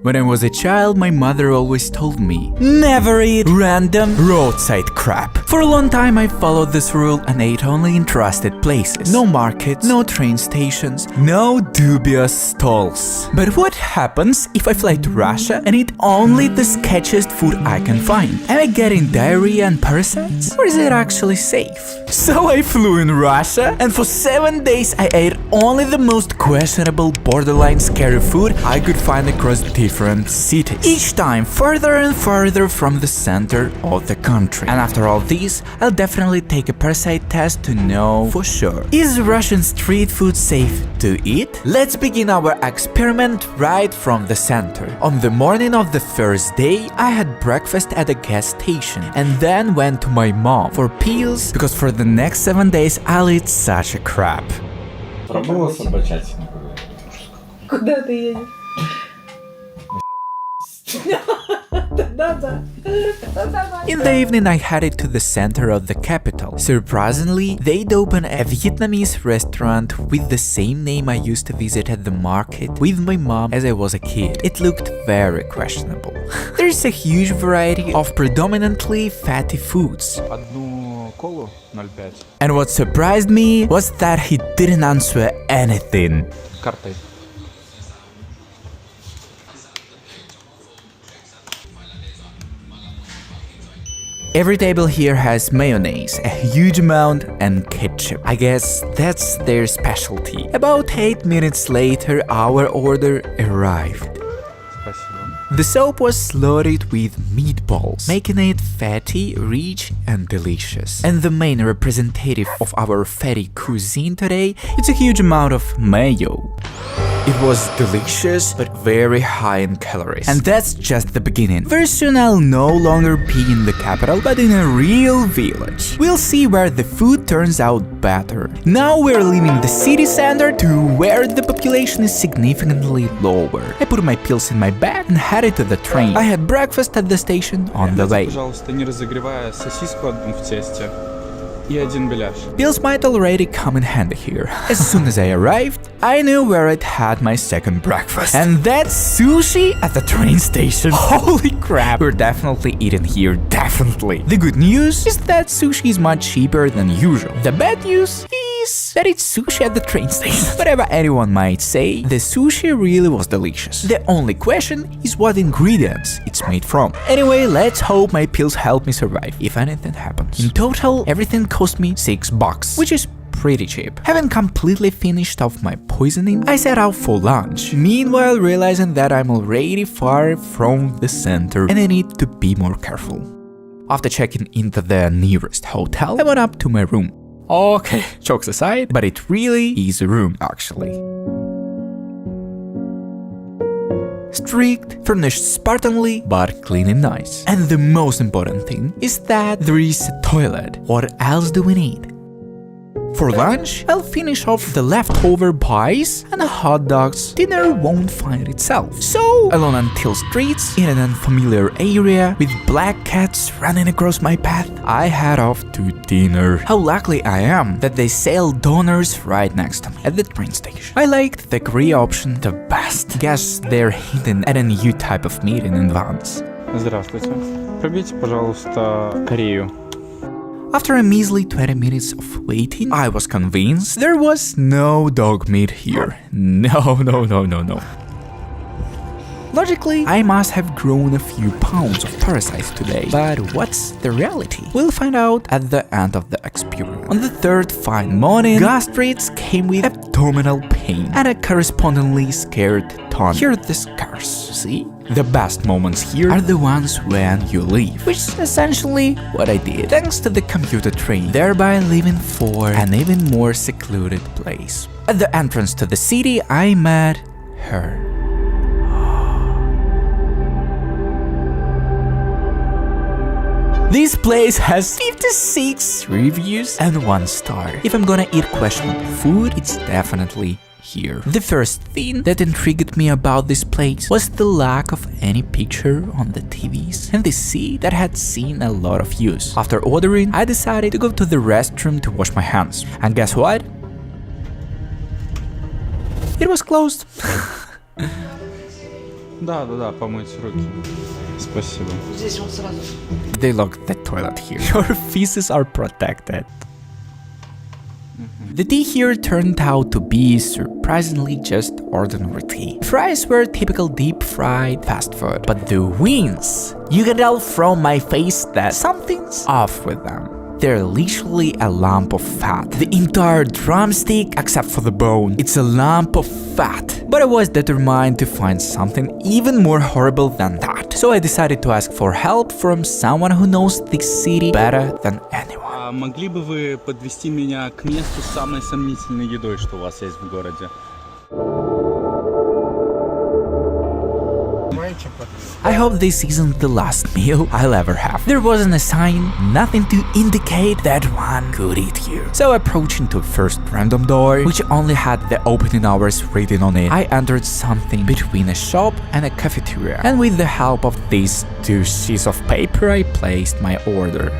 When I was a child, my mother always told me, never eat random roadside crap. For a long time I followed this rule and ate only in trusted places. No markets, no train stations, no dubious stalls. But what happens if I fly to Russia and eat only the sketchiest food I can find? Am I getting diarrhea and parasites? Or is it actually safe? So I flew in Russia and for 7 days I ate only the most questionable, borderline scary food I could find across different cities. Each time further and further from the center of the country. And after all this, I'll definitely take a parasite test to know for sure. Is Russian street food safe to eat? Let's begin our experiment right from the center. On the morning of the first day, I had breakfast at a gas station and then went to my mom for pills because for the next 7 days I'll eat such a crap. Пробовала собачать? Куда ты едешь? In the evening I headed to the center of the capital. Surprisingly, they'd opened a Vietnamese restaurant with the same name I used to visit at the market with my mom as I was a kid. It looked very questionable. There is a huge variety of predominantly fatty foods. Одну колу 0,5. And what surprised me was that he didn't answer anything. Картой. Every table here has mayonnaise, a huge amount, and ketchup. I guess that's their specialty. About 8 minutes later, our order arrived. Спасибо. The soup was loaded with meatballs, making it fatty, rich, and delicious. And the main representative of our fatty cuisine today is a huge amount of mayo. It was delicious, but very high in calories. And that's just the beginning. Very soon I'll no longer be in the capital, but in a real village. We'll see where the food turns out better. Now we're leaving the city center to where the population is significantly lower. I put my pills in my bag and headed to the train. I had breakfast at the station on the way. Пожалуйста, не разогревая сосиску одну в тесте и один беляш. Pills might already come in handy here. As soon as I arrived, I knew where I'd had my second breakfast. And that's sushi at the train station. Holy crap, we're definitely eating here, definitely. The good news is that sushi is much cheaper than usual. The bad news is that it's sushi at the train station. Whatever anyone might say, the sushi really was delicious. The only question is what ingredients it's made from. Anyway, let's hope my pills help me survive if anything happens. In total, everything cost me $6, which is pretty cheap. Having completely finished off my poisoning, I set out for lunch, meanwhile realizing that I'm already far from the center and I need to be more careful. After checking into the nearest hotel, I went up to my room. Okay, jokes aside, but it really is a room actually. Strict, furnished spartanly, but clean and nice. And the most important thing is that there is a toilet. What else do we need? For lunch, I'll finish off the leftover pies and hot dogs. Dinner won't find itself. So, alone until streets, in an unfamiliar area, with black cats running across my path, I head off to dinner. How lucky I am that they sell donors right next to me at the train station. I liked the curry option the best. Guess they're hinting at a new type of meat in advance. Здравствуйте. Пробейте, пожалуйста, Корею. After a measly 20 minutes of waiting, I was convinced there was no dog meat here. No. Logically, I must have grown a few pounds of parasites today. But what's the reality? We'll find out at the end of the experiment. On the third fine morning, gastritis came with abdominal pain and a correspondingly scared tongue. Here are the scars, see? The best moments here are the ones when you leave, which is essentially what I did, thanks to the commuter train, thereby leaving for an even more secluded place. At the entrance to the city, I met her. This place has 56 reviews and 1 star. If I'm gonna eat questionable food, it's definitely here. The first thing that intrigued me about this place was the lack of any picture on the TVs and the sea that had seen a lot of use. After ordering, I decided to go to the restroom to wash my hands. And guess what? It was closed. Да, помыть руки. Спасибо. Здесь он сразу. They locked the toilet here. Your feces are protected. The tea here turned out to be surprisingly just ordinary tea. Fries were typical deep-fried fast food, but the wings, you can tell from my face that something's off with them. They're literally a lump of fat. The entire drumstick, except for the bone, it's a lump of fat. But I was determined to find something even more horrible than that. So I decided to ask for help from someone who knows this city better than anyone. А могли бы вы подвести меня к месту с самой сомнительной едой, что у вас есть в городе? I hope this isn't the last meal I'll ever have. There wasn't a sign, nothing to indicate that one could eat here. So approaching to first random door, which only had the opening hours written on it, I entered something between a shop and a cafeteria. And with the help of these two sheets of paper, I placed my order.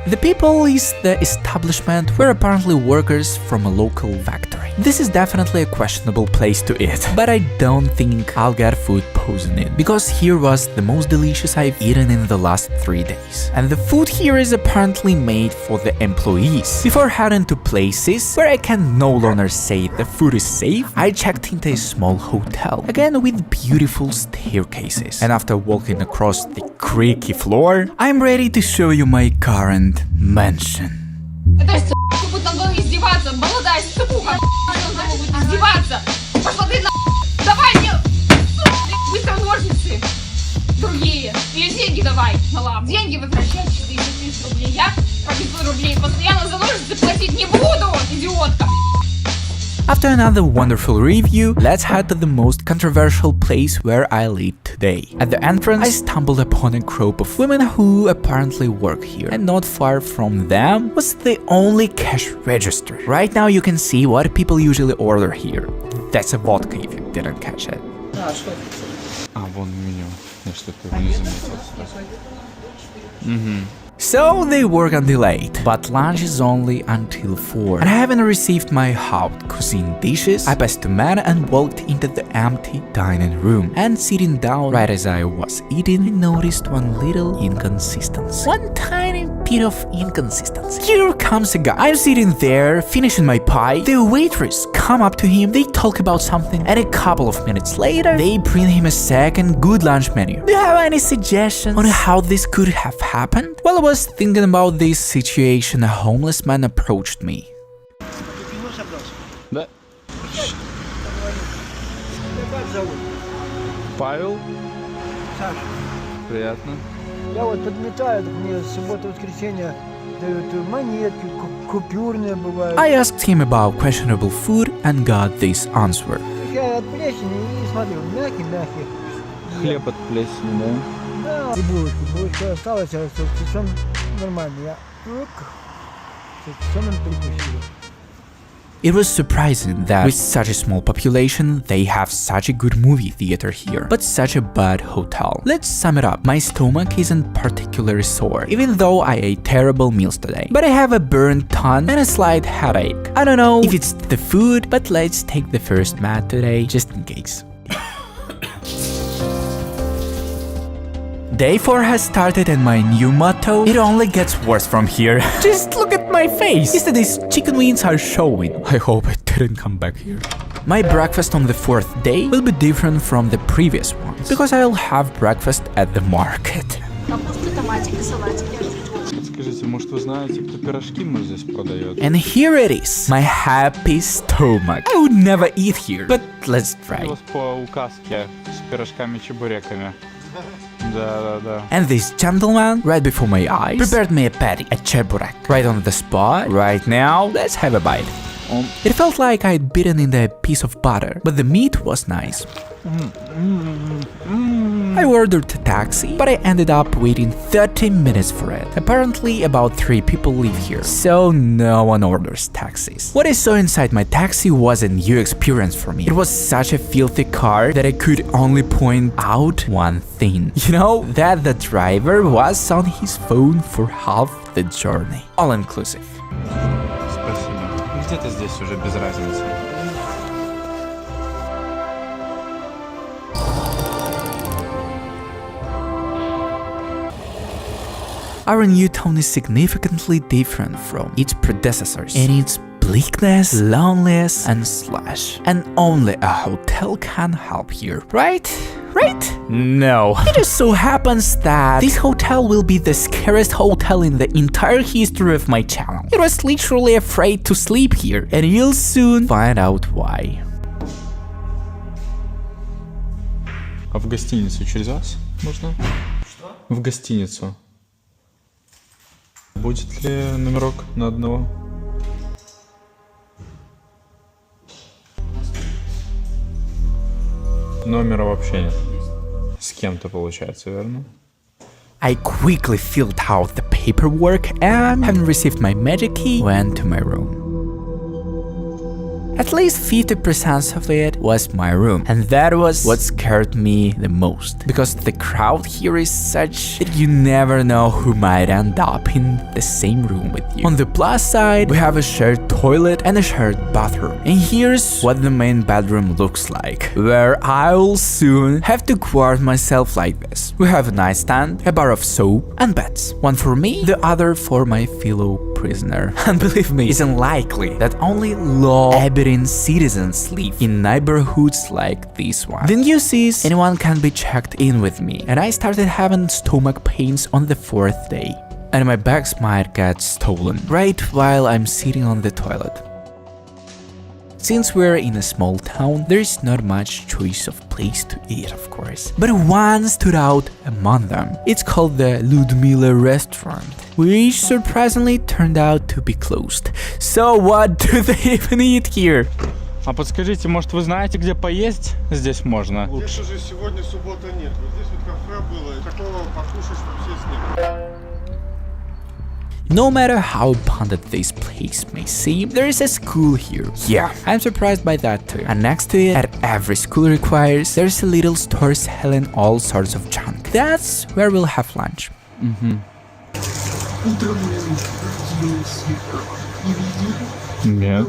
The people is the establishment were apparently workers from a local factory. This is definitely a questionable place to eat, but I don't think I'll get food poisoning, because here was the most delicious I've eaten in the last 3 days. And the food here is apparently made for the employees. Before heading to places where I can no longer say the food is safe, I checked into a small hotel, again with beautiful staircases. And after walking across the creaky floor, I'm ready to show you my current mansion. Это будет надо мной издеваться, молодая сука, издеваться. Пошла ты на... Давай мне, быстро ножницы другие. И деньги давай, мала. Деньги возвращай, 430 рублей. Я по 500 рублей постоянно за ножницы платить не буду, идиотка. After another wonderful review, let's head to the most controversial place where I live today. At the entrance, I stumbled upon a group of women who apparently work here, and not far from them was the only cash register. Right now you can see what people usually order here. That's a vodka if you didn't catch it. А, что? А, вон меню. Я что-то не заметил сразу. So they work until 8, but lunch is only until 4. And having received my haute cuisine dishes, I passed the man and walked into the empty dining room. And sitting down right as I was eating, I noticed one little inconsistency. One tiny bit of inconsistency. Here comes a guy. I'm sitting there, finishing my pie. The waitress come up to him, they talk about something, and a couple of minutes later, they bring him a second good lunch menu. Do you have any suggestions on how this could have happened? While I was thinking about this situation, a homeless man approached me. Да. Павел? Саша, Приятно. я вот подметаю, так мне суббота-воскресенье дают монетки, купюрные бывают. I asked him about questionable food and got this answer. Я от плесени и смотрю, мягкий. Хлеб от плесени, да? Да, и булочки осталось, а все нормально. Я все нам прикусили. It was surprising that with such a small population, they have such a good movie theater here, but such a bad hotel. Let's sum it up. My stomach isn't particularly sore, even though I ate terrible meals today. But I have a burnt tongue and a slight headache. I don't know if it's the food, but let's take the first mat today, just in case. Day 4 has started and my new motto, it only gets worse from here. Just look at my face. Yesterday's chicken wings are showing. I hope it didn't come back here. My breakfast on the 4th day will be different from the previous ones, because I'll have breakfast at the market. Капуста, томатик и салатик. Скажите, может вы знаете, кто пирожки мы здесь продает? And here it is, my happy stomach. I would never eat here, but let's try. У вас по указке с пирожками-чебуреками. Да. And this gentleman, right before my eyes, prepared me a patty, a cheburek, right on the spot. Right now, let's have a bite. It felt like I'd bitten into a piece of butter, but the meat was nice. I ordered a taxi, but I ended up waiting 30 minutes for it. Apparently, about 3 people live here, so no one orders taxis. What I saw inside my taxi was a new experience for me. It was such a filthy car that I could only point out one thing. You know, that the driver was on his phone for half the journey. All inclusive. Спасибо. Где-то здесь уже без разницы. our new town is significantly different from its predecessors in its bleakness, loneliness, and slush. And only a hotel can help here, right? Right? No. It just so happens that this hotel will be the scariest hotel in the entire history of my channel. I was literally afraid to sleep here, and you'll soon find out why. А в гостиницу через вас можно? Что? В гостиницу. Будет ли номерок на одного? Номера вообще нет. С кем-то получается, верно? I quickly filled out the paperwork and, having received my magic key, went to my room. At least 50% of it was my room, and that was what scared me the most, because the crowd here is such that you never know who might end up in the same room with you. On the plus side, we have a shared toilet and a shared bathroom, and here's what the main bedroom looks like, where I will soon have to guard myself like this. We have a nightstand, a bar of soap, and beds, one for me, the other for my fellow prisoner. And believe me, it's unlikely that only law-abiding citizens live in neighborhoods like this one. The news is anyone can be checked in with me, and I started having stomach pains on the 4th day. And my bags might get stolen right while I'm sitting on the toilet. Since we're in a small town, there is not much choice of place to eat, of course. But one stood out among them. It's called the Ludmila restaurant, which surprisingly turned out to be closed. So what do they even eat here? А подскажите, может вы знаете, где поесть здесь можно? Здесь уже сегодня суббота нет. Вот здесь вот кафе было, и такого покушать, чтобы здесь нет. No matter how abandoned this place may seem, there is a school here. Yeah, I'm surprised by that too. And next to it, at every school requires, there's a little store selling all sorts of junk. That's where we'll have lunch. Нет.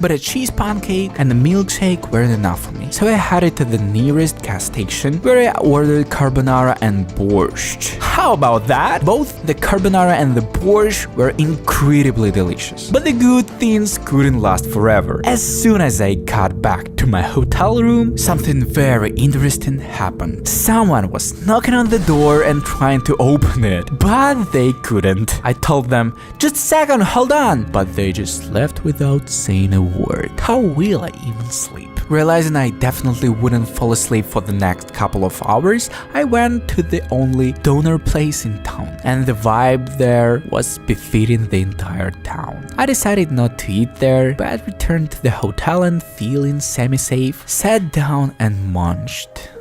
But a cheese pancake and a milkshake weren't enough for me, so I headed to the nearest gas station where I ordered carbonara and borscht. How about that? Both the carbonara and the borscht were incredibly delicious. But the good things couldn't last forever. As soon as I got back to my hotel room, something very interesting happened. Someone was knocking on the door and trying to open it, but they couldn't. I told them, just a second, hold on, but they just left without saying a word. How will I even sleep? Realizing I definitely wouldn't fall asleep for the next couple of hours, I went to the only donor place in town, and the vibe there was befitting the entire town. I decided not to eat there, but returned to the hotel and, feeling semi-safe, sat down and munched.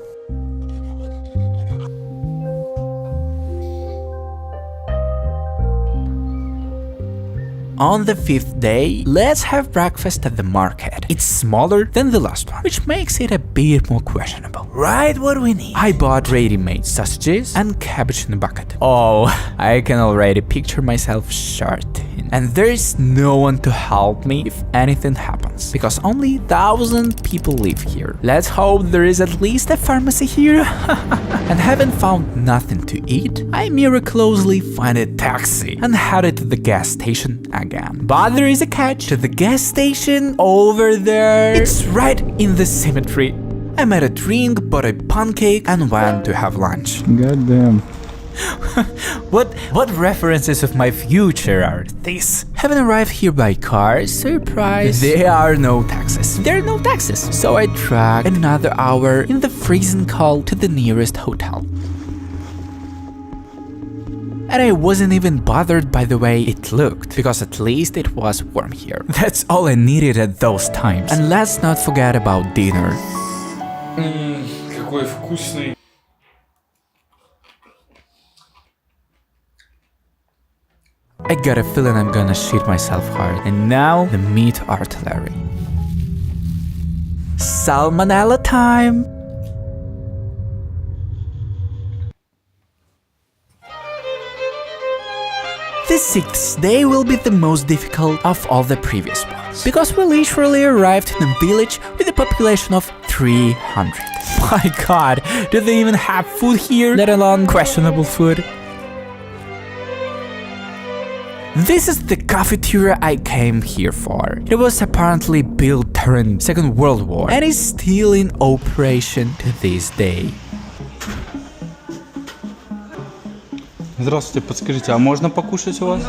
On the 5th day, let's have breakfast at the market. It's smaller than the last one, which makes it a bit more questionable. Right, what we need? I bought ready-made sausages and cabbage in a bucket. Oh, I can already picture myself shorting. And there's no one to help me if anything happens, because only 1,000 people live here. Let's hope there is at least a pharmacy here. And having found nothing to eat, I miraculously find a taxi and headed to the gas station again. But there is a catch. To the gas station over there. It's right in the cemetery. I made a drink, bought a pancake, and went to have lunch. Goddamn. What references of my future are these? Having arrived here by car, surprise, there are no taxes. There are no taxes. So I dragged another hour in the freezing cold to the nearest hotel. And I wasn't even bothered by the way it looked, because at least it was warm here. That's all I needed at those times. And let's not forget about dinner. Какой вкусный. I got a feeling I'm gonna shit myself hard. And now, the meat artillery. Salmonella time! The 6th day will be the most difficult of all the previous ones, because we literally arrived in a village with a population of 300. My god, do they even have food here, let alone questionable food? This is the cafeteria I came here for. It was apparently built during Second World War and is still in operation to this day. Здравствуйте, подскажите, а можно покушать у вас?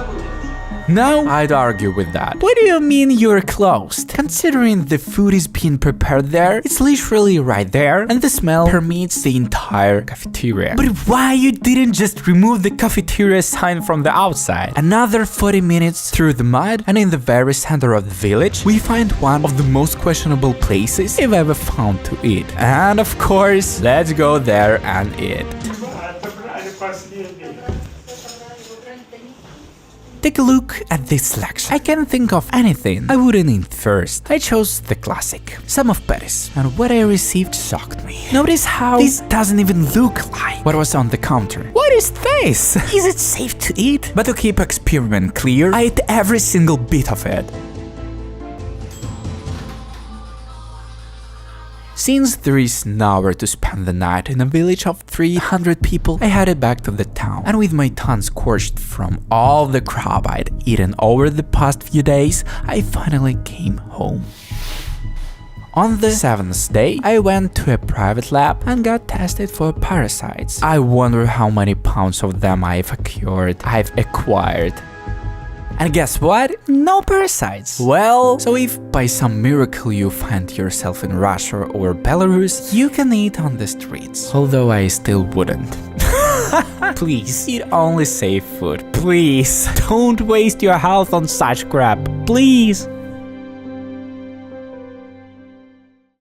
No, I'd argue with that. What do you mean you're closed? Considering the food is being prepared there, it's literally right there, and the smell permeates the entire cafeteria. But why you didn't just remove the cafeteria sign from the outside? Another 40 minutes through the mud, and in the very center of the village, we find one of the most questionable places I've ever found to eat. And of course, let's go there and eat. Take a look at this selection. I can't think of anything I wouldn't eat first. I chose the classic, some of Paris, and what I received shocked me. Notice how this doesn't even look like what was on the counter. What is this? Is it safe to eat? But to keep experiment clear, I ate every single bit of it. Since there is nowhere to spend the night in a village of 300 people, I headed back to the town, and with my tongue scorched from all the crap I'd eaten over the past few days, I finally came home. On the 7th day, I went to a private lab and got tested for parasites. I wonder how many pounds of them I've acquired. And guess what? No parasites. Well, so if by some miracle you find yourself in Russia or Belarus, you can eat on the streets. Although I still wouldn't. Please, eat only safe food. Please, don't waste your health on such crap. Please.